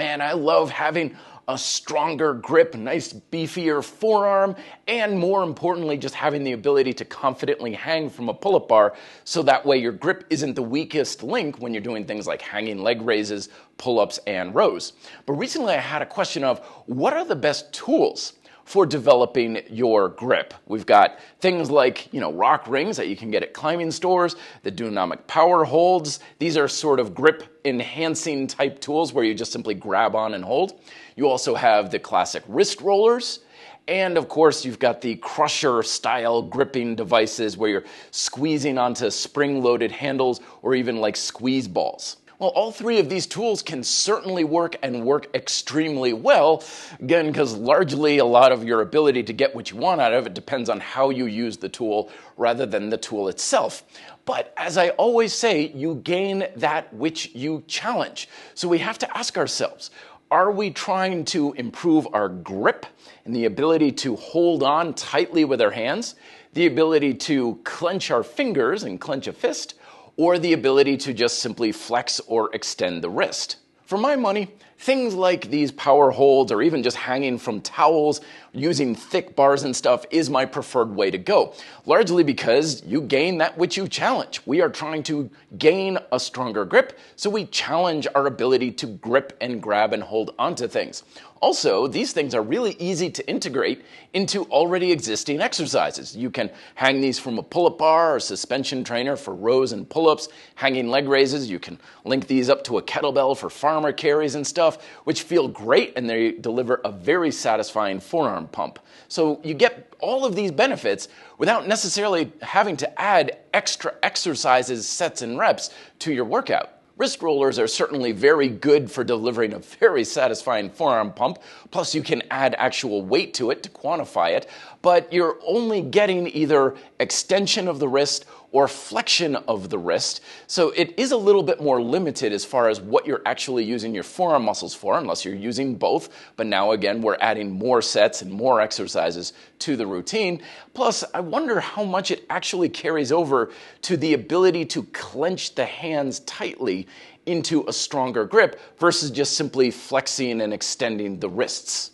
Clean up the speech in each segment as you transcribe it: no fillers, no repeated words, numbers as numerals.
Man, I love having a stronger grip, nice beefier forearm, and more importantly, just having the ability to confidently hang from a pull-up bar so that way your grip isn't the weakest link when you're doing things like hanging leg raises, pull-ups, and rows. But recently I had a question of what are the best tools for developing your grip? We've got things like, rock rings that you can get at climbing stores, the dynamic power holds. These are sort of grip enhancing type tools where you just simply grab on and hold. You also have the classic wrist rollers. And of course, you've got the crusher style gripping devices where you're squeezing onto spring-loaded handles or even like squeeze balls. Well, all three of these tools can certainly work and work extremely well, again, because largely a lot of your ability to get what you want out of it depends on how you use the tool rather than the tool itself. But as I always say, you gain that which you challenge. So we have to ask ourselves, are we trying to improve our grip and the ability to hold on tightly with our hands, the ability to clench our fingers and clench a fist, or the ability to just simply flex or extend the wrist? For my money, things like these power holds or even just hanging from towels using thick bars and stuff is my preferred way to go, largely because you gain that which you challenge. We are trying to gain a stronger grip, so we challenge our ability to grip and grab and hold onto things. Also, these things are really easy to integrate into already existing exercises. You can hang these from a pull-up bar or suspension trainer for rows and pull-ups, hanging leg raises. You can link these up to a kettlebell for farmer carries and stuff, which feel great and they deliver a very satisfying forearm pump. So you get all of these benefits without necessarily having to add extra exercises, sets, and reps to your workout. Wrist rollers are certainly very good for delivering a very satisfying forearm pump, plus you can add actual weight to it to quantify it, but you're only getting either extension of the wrist or flexion of the wrist, so it is a little bit more limited as far as what you're actually using your forearm muscles for, unless you're using both, but now again we're adding more sets and more exercises to the routine. Plus, I wonder how much it actually carries over to the ability to clench the hands tightly into a stronger grip versus just simply flexing and extending the wrists.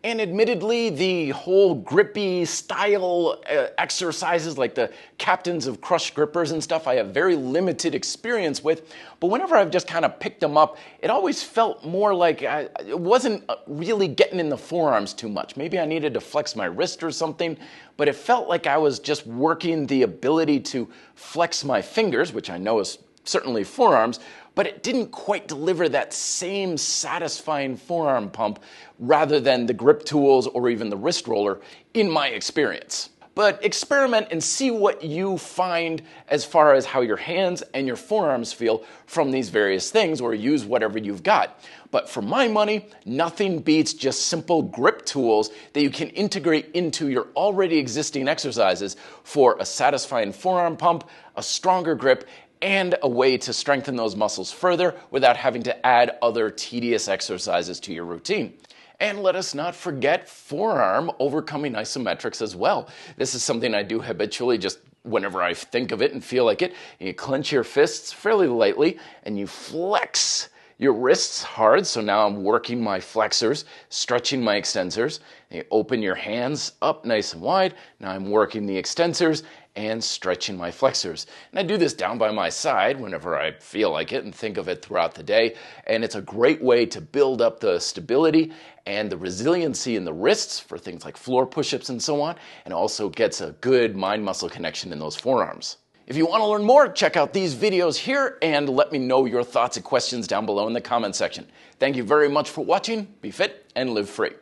And admittedly, the whole grippy style exercises like the captains of crush grippers and stuff, I have very limited experience with. But whenever I've just kind of picked them up, it always felt more like it wasn't really getting in the forearms too much. Maybe I needed to flex my wrist or something, but it felt like I was just working the ability to flex my fingers, which I know is certainly forearms, but it didn't quite deliver that same satisfying forearm pump rather than the grip tools or even the wrist roller in my experience. But experiment and see what you find as far as how your hands and your forearms feel from these various things, or use whatever you've got. But for my money, nothing beats just simple grip tools that you can integrate into your already existing exercises for a satisfying forearm pump, a stronger grip, and a way to strengthen those muscles further without having to add other tedious exercises to your routine. And let us not forget forearm overcoming isometrics as well. This is something I do habitually just whenever I think of it and feel like it. You clench your fists fairly lightly and you flex your wrists hard. So now I'm working my flexors, stretching my extensors. And you open your hands up nice and wide. Now I'm working the extensors and stretching my flexors. And I do this down by my side whenever I feel like it and think of it throughout the day. And it's a great way to build up the stability and the resiliency in the wrists for things like floor push-ups and so on, and also gets a good mind-muscle connection in those forearms. If you want to learn more, check out these videos here and let me know your thoughts and questions down below in the comment section. Thank you very much for watching. Be fit and live free.